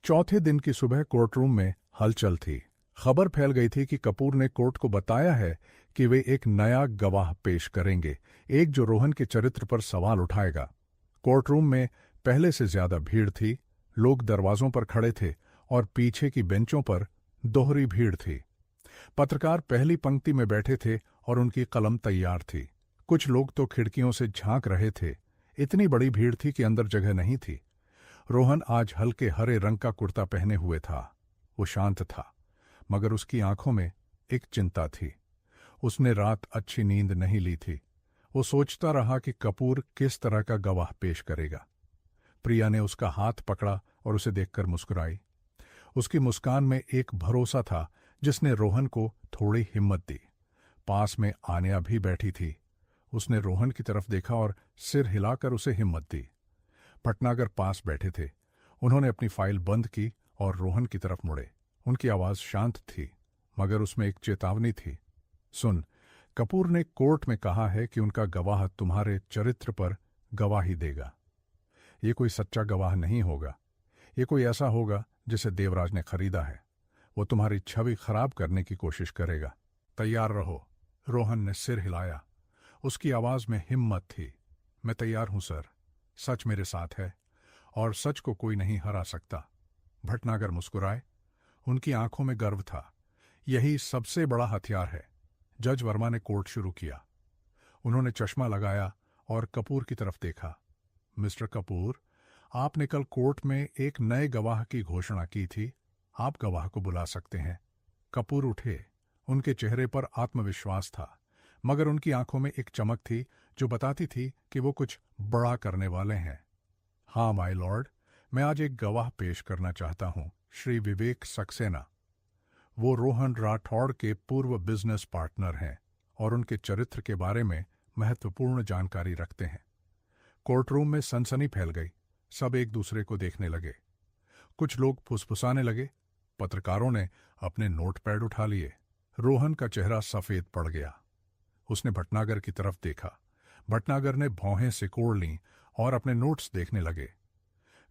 चौथे दिन की सुबह कोर्टरूम में हलचल थी। खबर फैल गई थी कि कपूर ने कोर्ट को बताया है कि वे एक नया गवाह पेश करेंगे, एक जो रोहन के चरित्र पर सवाल उठाएगा। कोर्टरूम में पहले से ज्यादा भीड़ थी। लोग दरवाजों पर खड़े थे और पीछे की बेंचों पर दोहरी भीड़ थी। पत्रकार पहली पंक्ति में बैठे थे और उनकी कलम तैयार थी। कुछ लोग तो खिड़कियों से झांक रहे थे। इतनी बड़ी भीड़ थी कि अंदर जगह नहीं थी। रोहन आज हल्के हरे रंग का कुर्ता पहने हुए था। वो शांत था, मगर उसकी आंखों में एक चिंता थी। उसने रात अच्छी नींद नहीं ली थी। वो सोचता रहा कि कपूर किस तरह का गवाह पेश करेगा। प्रिया ने उसका हाथ पकड़ा और उसे देखकर मुस्कुराई। उसकी मुस्कान में एक भरोसा था जिसने रोहन को थोड़ी हिम्मत दी। पास में आन्या भी बैठी थी। उसने रोहन की तरफ देखा और सिर हिलाकर उसे हिम्मत दी। भटनागर पास बैठे थे। उन्होंने अपनी फाइल बंद की और रोहन की तरफ मुड़े। उनकी आवाज शांत थी, मगर उसमें एक चेतावनी थी। सुन, कपूर ने कोर्ट में कहा है कि उनका गवाह तुम्हारे चरित्र पर गवाही देगा। ये कोई सच्चा गवाह नहीं होगा। ये कोई ऐसा होगा जिसे देवराज ने खरीदा है। वो तुम्हारी छवि खराब करने की कोशिश करेगा। तैयार रहो। रोहन ने सिर हिलाया। उसकी आवाज में हिम्मत थी। मैं तैयार हूं सर। सच मेरे साथ है और सच को कोई नहीं हरा सकता। भटनागर मुस्कुराए। उनकी आंखों में गर्व था। यही सबसे बड़ा हथियार है। जज वर्मा ने कोर्ट शुरू किया। उन्होंने चश्मा लगाया और कपूर की तरफ देखा। मिस्टर कपूर, आपने कल कोर्ट में एक नए गवाह की घोषणा की थी। आप गवाह को बुला सकते हैं। कपूर उठे। उनके चेहरे पर आत्मविश्वास था, मगर उनकी आंखों में एक चमक थी जो बताती थी कि वो कुछ बड़ा करने वाले हैं। हाँ माय लॉर्ड, मैं आज एक गवाह पेश करना चाहता हूं, श्री विवेक सक्सेना। वो रोहन राठौड़ के पूर्व बिजनेस पार्टनर हैं और उनके चरित्र के बारे में महत्वपूर्ण जानकारी रखते हैं। कोर्टरूम में सनसनी फैल गई। सब एक दूसरे को देखने लगे। कुछ लोग फुसफुसाने लगे। पत्रकारों ने अपने नोटपैड उठा लिए। रोहन का चेहरा सफेद पड़ गया। उसने भटनागर की तरफ देखा। भटनागर ने भौहें सिकोड़ लीं और अपने नोट्स देखने लगे।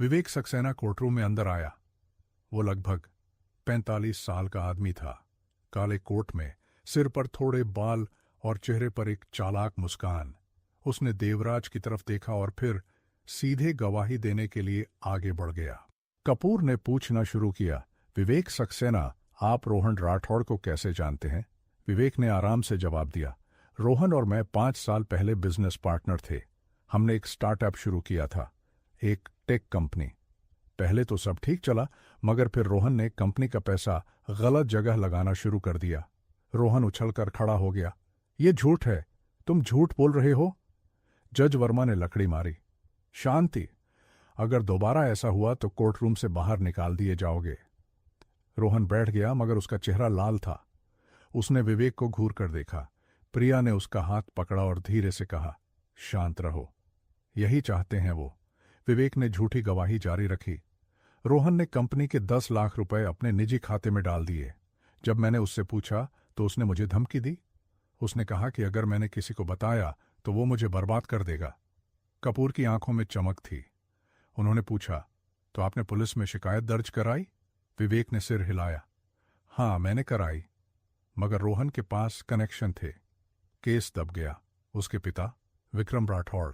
विवेक सक्सेना कोर्टरूम में अंदर आया। वो लगभग 45 साल का आदमी था। काले कोट में, सिर पर थोड़े बाल और चेहरे पर एक चालाक मुस्कान। उसने देवराज की तरफ देखा और फिर सीधे गवाही देने के लिए आगे बढ़ गया। कपूर ने पूछना शुरू किया, विवेक सक्सेना, आप रोहन राठौड़ को कैसे जानते हैं? विवेक ने आराम से जवाब दिया, रोहन और मैं 5 साल पहले बिजनेस पार्टनर थे। हमने एक स्टार्टअप शुरू किया था, एक टेक कंपनी। पहले तो सब ठीक चला, मगर फिर रोहन ने कंपनी का पैसा गलत जगह लगाना शुरू कर दिया। रोहन उछलकर खड़ा हो गया। ये झूठ है, तुम झूठ बोल रहे हो। जज वर्मा ने लकड़ी मारी। शांति। अगर दोबारा ऐसा हुआ तो कोर्टरूम से बाहर निकाल दिए जाओगे। रोहन बैठ गया, मगर उसका चेहरा लाल था। उसने विवेक को घूर कर देखा। प्रिया ने उसका हाथ पकड़ा और धीरे से कहा, शांत रहो। यही चाहते हैं वो। विवेक ने झूठी गवाही जारी रखी। रोहन ने कंपनी के 10 लाख रुपए अपने निजी खाते में डाल दिए। जब मैंने उससे पूछा तो उसने मुझे धमकी दी। उसने कहा कि अगर मैंने किसी को बताया तो वो मुझे बर्बाद कर देगा। कपूर की आंखों में चमक थी। उन्होंने पूछा, तो आपने पुलिस में शिकायत दर्ज कराई? विवेक ने सिर हिलाया। हाँ, मैंने कराई, मगर रोहन के पास कनेक्शन थे। केस दब गया। उसके पिता विक्रम राठौड़,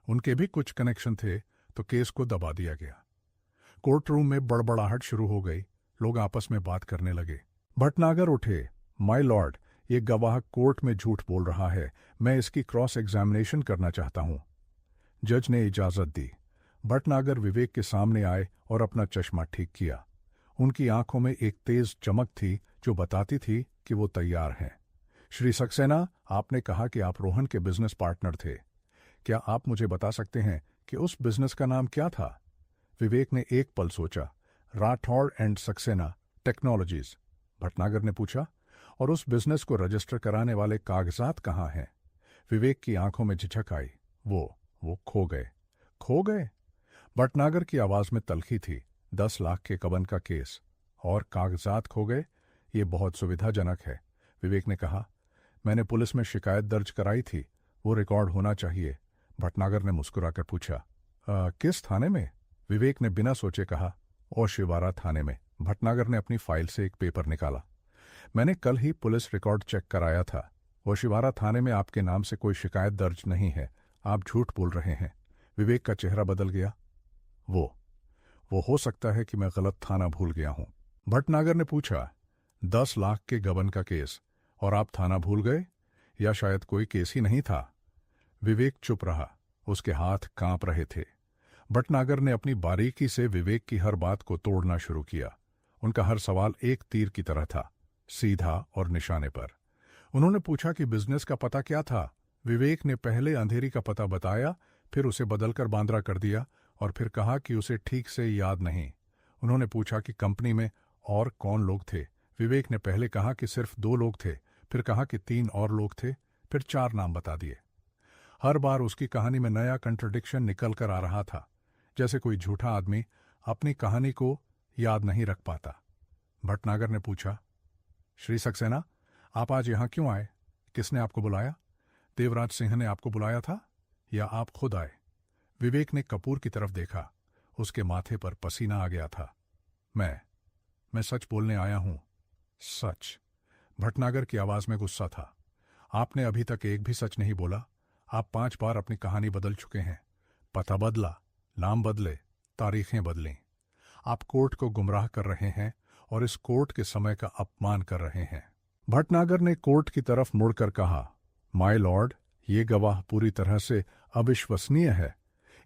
उनके भी कुछ कनेक्शन थे, तो केस को दबा दिया गया। कोर्टरूम में बड़बड़ाहट शुरू हो गई। लोग आपस में बात करने लगे। भटनागर उठे। माय लॉर्ड, ये गवाह कोर्ट में झूठ बोल रहा है। मैं इसकी क्रॉस एग्जामिनेशन करना चाहता हूं। जज ने इजाजत दी। भटनागर विवेक के सामने आए और अपना चश्मा ठीक किया। उनकी आंखों में एक तेज चमक थी जो बताती थी कि वो तैयार हैं। श्री सक्सेना, आपने कहा कि आप रोहन के बिजनेस पार्टनर थे। क्या आप मुझे बता सकते हैं कि उस बिजनेस का नाम क्या था? विवेक ने एक पल सोचा। Rathore and Saxena Technologies. भटनागर ने पूछा, और उस बिजनेस को रजिस्टर कराने वाले कागजात कहाँ हैं? विवेक की आंखों में झिझक आई। वो खो गए। खो गए? भटनागर की आवाज में तलखी थी। 10 लाख के कबन का केस और कागजात खो गए? ये बहुत सुविधाजनक है। विवेक ने कहा, मैंने पुलिस में शिकायत दर्ज कराई थी, वो रिकॉर्ड होना चाहिए। भटनागर ने मुस्कुराकर पूछा, किस थाने में? विवेक ने बिना सोचे कहा, ओशिवारा थाने में। भटनागर ने अपनी फाइल से एक पेपर निकाला। मैंने कल ही पुलिस रिकॉर्ड चेक कराया था। ओशिवारा थाने में आपके नाम से कोई शिकायत दर्ज नहीं है। आप झूठ बोल रहे हैं। विवेक का चेहरा बदल गया। वो हो सकता है कि मैं गलत थाना भूल गया हूं। भटनागर ने पूछा, 10 लाख के गबन का केस और आप थाना भूल गए, या शायद कोई केस ही नहीं था? विवेक चुप रहा। उसके हाथ कांप रहे थे। भटनागर ने अपनी बारीकी से विवेक की हर बात को तोड़ना शुरू किया। उनका हर सवाल एक तीर की तरह था, सीधा और निशाने पर। उन्होंने पूछा कि बिजनेस का पता क्या था। विवेक ने पहले अंधेरी का पता बताया, फिर उसे बदलकर बांद्रा कर दिया और फिर कहा कि उसे ठीक से याद नहीं। उन्होंने पूछा कि कंपनी में और कौन लोग थे। विवेक ने पहले कहा कि सिर्फ 2 लोग थे, फिर कहा कि 3 और लोग थे, फिर 4 नाम बता दिए। हर बार उसकी कहानी में नया कंट्रडिक्शन निकल कर आ रहा था, जैसे कोई झूठा आदमी अपनी कहानी को याद नहीं रख पाता। भटनागर ने पूछा, श्री सक्सेना, आप आज यहां क्यों आए? किसने आपको बुलाया? देवराज सिंह ने आपको बुलाया था या आप खुद आए? विवेक ने कपूर की तरफ देखा। उसके माथे पर पसीना आ गया था। मैं सच बोलने आया हूं। सच? भटनागर की आवाज में गुस्सा था। आपने अभी तक एक भी सच नहीं बोला। आप 5 बार अपनी कहानी बदल चुके हैं। पता बदला, नाम बदले, तारीखें बदलीं। आप कोर्ट को गुमराह कर रहे हैं और इस कोर्ट के समय का अपमान कर रहे हैं। भटनागर ने कोर्ट की तरफ मुड़कर कहा, माय लॉर्ड, ये गवाह पूरी तरह से अविश्वसनीय है।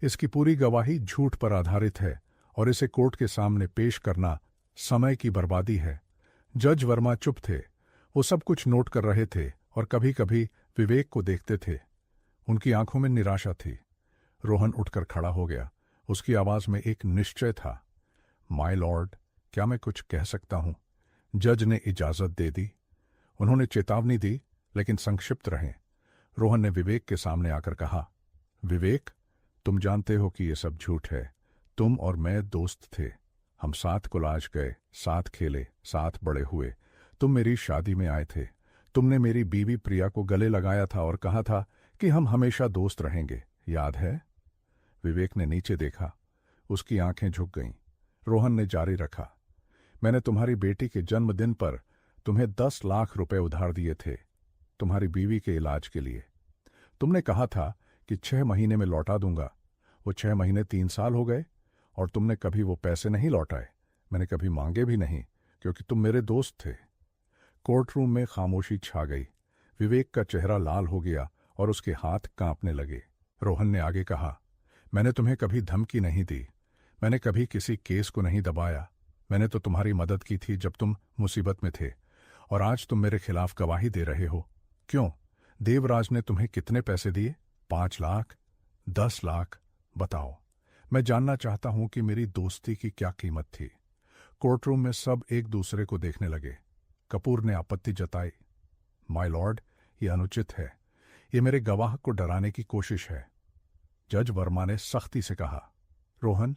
इसकी पूरी गवाही झूठ पर आधारित है और इसे कोर्ट के सामने पेश करना समय की बर्बादी है। जज वर्मा चुप थे। वो सब कुछ नोट कर रहे थे और कभी कभी विवेक को देखते थे। उनकी आंखों में निराशा थी। रोहन उठकर खड़ा हो गया। उसकी आवाज में एक निश्चय था। माय लॉर्ड, क्या मैं कुछ कह सकता हूं? जज ने इजाजत दे दी। उन्होंने चेतावनी दी, लेकिन संक्षिप्त रहे। रोहन ने विवेक के सामने आकर कहा, विवेक, तुम जानते हो कि ये सब झूठ है। तुम और मैं दोस्त थे। हम साथ कॉलेज गए, साथ खेले, साथ बड़े हुए। तुम मेरी शादी में आए थे। तुमने मेरी बीवी प्रिया को गले लगाया था और कहा था कि हम हमेशा दोस्त रहेंगे, याद है? विवेक ने नीचे देखा। उसकी आंखें झुक गईं। रोहन ने जारी रखा, मैंने तुम्हारी बेटी के जन्मदिन पर तुम्हें 10 लाख रुपए उधार दिए थे, तुम्हारी बीवी के इलाज के लिए। तुमने कहा था कि 6 महीने में लौटा दूंगा। वो 6 महीने 3 साल हो गए और तुमने कभी वो पैसे नहीं लौटाए। मैंने कभी मांगे भी नहीं, क्योंकि तुम मेरे दोस्त थे। कोर्ट रूम में खामोशी छा गई। विवेक का चेहरा लाल हो गया और उसके हाथ कांपने लगे। रोहन ने आगे कहा, मैंने तुम्हें कभी धमकी नहीं दी। मैंने कभी किसी केस को नहीं दबाया। मैंने तो तुम्हारी मदद की थी जब तुम मुसीबत में थे, और आज तुम मेरे खिलाफ गवाही दे रहे हो। क्यों? देवराज ने तुम्हें कितने पैसे दिए? 5 लाख? 10 लाख? बताओ। मैं जानना चाहता हूं कि मेरी दोस्ती की क्या कीमत थी। कोर्टरूम में सब एक दूसरे को देखने लगे। कपूर ने आपत्ति जताई, माय लॉर्ड, ये अनुचित है। ये मेरे गवाह को डराने की कोशिश है। जज वर्मा ने सख्ती से कहा, रोहन,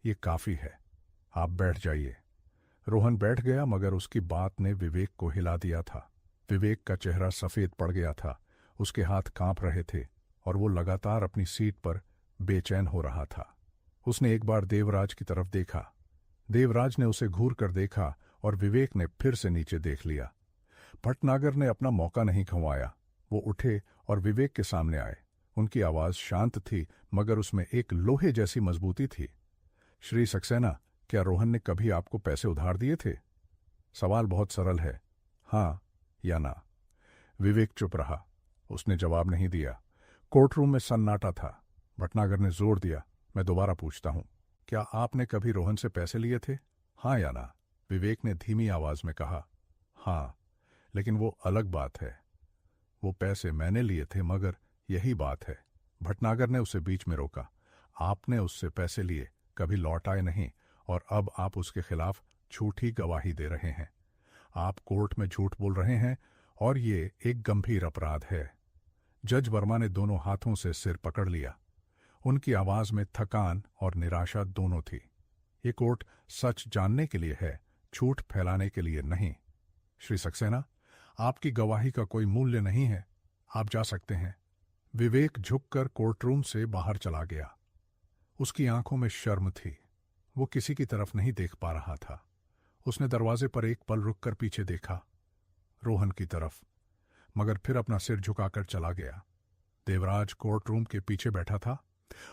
ये काफी है, आप बैठ जाइए। रोहन बैठ गया, मगर उसकी बात ने विवेक को हिला दिया था। विवेक का चेहरा सफेद पड़ गया था। उसके हाथ कांप रहे थे और वो लगातार अपनी सीट पर बेचैन हो रहा था। उसने एक बार देवराज की तरफ देखा। देवराज ने उसे घूर कर देखा और विवेक ने फिर से नीचे देख लिया। भटनागर ने अपना मौका नहीं गंवाया। वो उठे और विवेक के सामने आए। उनकी आवाज शांत थी, मगर उसमें एक लोहे जैसी मजबूती थी। श्री सक्सेना, क्या रोहन ने कभी आपको पैसे उधार दिए थे? सवाल बहुत सरल है, हां या ना। विवेक चुप रहा। उसने जवाब नहीं दिया। कोर्टरूम में सन्नाटा था। भटनागर ने जोर दिया, मैं दोबारा पूछता हूं, क्या आपने कभी रोहन से पैसे लिए थे? हां या ना? विवेक ने धीमी आवाज में कहा, हां, लेकिन वो अलग बात है। वो पैसे मैंने लिए थे, मगर यही बात है। भटनागर ने उसे बीच में रोका। आपने उससे पैसे लिए, कभी लौटाए नहीं, और अब आप उसके खिलाफ झूठी गवाही दे रहे हैं। आप कोर्ट में झूठ बोल रहे हैं और ये एक गंभीर अपराध है। जज वर्मा ने दोनों हाथों से सिर पकड़ लिया। उनकी आवाज में थकान और निराशा दोनों थी। ये कोर्ट सच जानने के लिए है, झूठ फैलाने के लिए नहीं। श्री सक्सेना, आपकी गवाही का कोई मूल्य नहीं है। आप जा सकते हैं। विवेक झुककर कोर्टरूम से बाहर चला गया। उसकी आंखों में शर्म थी। वो किसी की तरफ नहीं देख पा रहा था। उसने दरवाजे पर एक पल रुककर पीछे देखा, रोहन की तरफ, मगर फिर अपना सिर झुकाकर चला गया। देवराज कोर्ट रूम के पीछे बैठा था।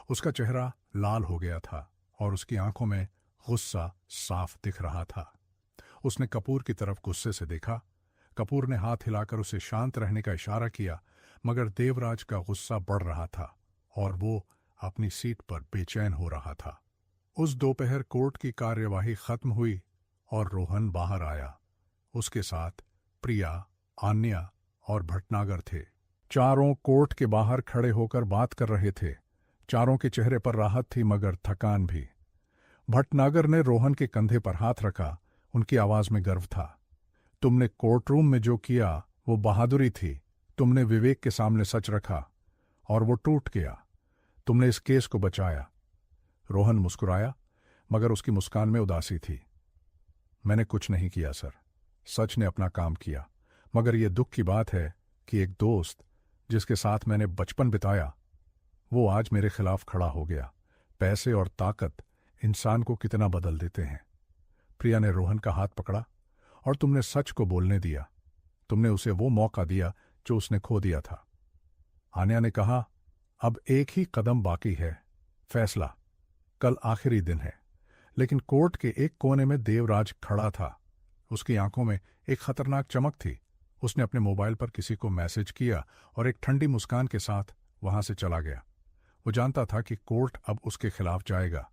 उसका चेहरा लाल हो गया था और उसकी आंखों में गुस्सा साफ दिख रहा था। उसने कपूर की तरफ गुस्से से देखा। कपूर ने हाथ हिलाकर उसे शांत रहने का इशारा किया, मगर देवराज का गुस्सा बढ़ रहा था और वो अपनी सीट पर बेचैन हो रहा था। उस दोपहर कोर्ट की कार्यवाही खत्म हुई और रोहन बाहर आया। उसके साथ प्रिया, आन्या और भटनागर थे। चारों कोर्ट के बाहर खड़े होकर बात कर रहे थे। चारों के चेहरे पर राहत थी मगर थकान भी। भटनागर ने रोहन के कंधे पर हाथ रखा। उनकी आवाज में गर्व था। तुमने कोर्ट रूम में जो किया वो बहादुरी थी। तुमने विवेक के सामने सच रखा और वो टूट गया। तुमने इस केस को बचाया। रोहन मुस्कुराया, मगर उसकी मुस्कान में उदासी थी। मैंने कुछ नहीं किया सर, सच ने अपना काम किया। मगर यह दुख की बात है कि एक दोस्त जिसके साथ मैंने बचपन बिताया, वो आज मेरे खिलाफ खड़ा हो गया। पैसे और ताकत इंसान को कितना बदल देते हैं। प्रिया ने रोहन का हाथ पकड़ा। और तुमने सच को बोलने दिया। तुमने उसे वो मौका दिया जो उसने खो दिया था। आन्या ने कहा, अब एक ही कदम बाकी है, फैसला। कल आखिरी दिन है। लेकिन कोर्ट के एक कोने में देवराज खड़ा था। उसकी आंखों में एक खतरनाक चमक थी। उसने अपने मोबाइल पर किसी को मैसेज किया और एक ठंडी मुस्कान के साथ वहां से चला गया। वो जानता था कि कोर्ट अब उसके खिलाफ जाएगा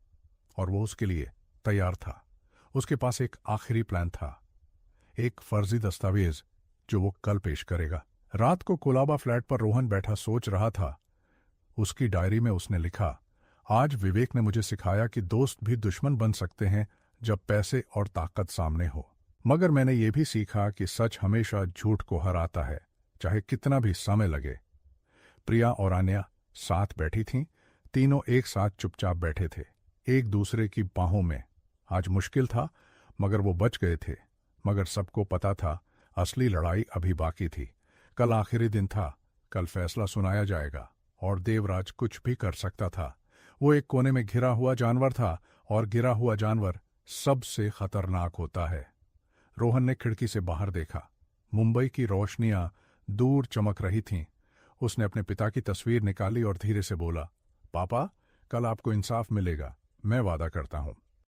और वो उसके लिए तैयार था। उसके पास एक आखिरी प्लान था, एक फर्जी दस्तावेज जो वो कल पेश करेगा। रात को कोलाबा फ्लैट पर रोहन बैठा सोच रहा था। उसकी डायरी में उसने लिखा, आज विवेक ने मुझे सिखाया कि दोस्त भी दुश्मन बन सकते हैं जब पैसे और ताकत सामने हो। मगर मैंने ये भी सीखा कि सच हमेशा झूठ को हराता है, चाहे कितना भी समय लगे। प्रिया और आन्या साथ बैठी थीं। तीनों एक साथ चुपचाप बैठे थे, एक दूसरे की बाहों में। आज मुश्किल था, मगर वो बच गए थे। मगर सबको पता था, असली लड़ाई अभी बाकी थी। कल आखिरी दिन था। कल फैसला सुनाया जाएगा और देवराज कुछ भी कर सकता था। वो एक कोने में घिरा हुआ जानवर था और गिरा हुआ जानवर सबसे खतरनाक होता है। रोहन ने खिड़की से बाहर देखा। मुंबई की रोशनियां दूर चमक रही थीं। उसने अपने पिता की तस्वीर निकाली और धीरे से बोला, पापा, कल आपको इंसाफ मिलेगा, मैं वादा करता हूं।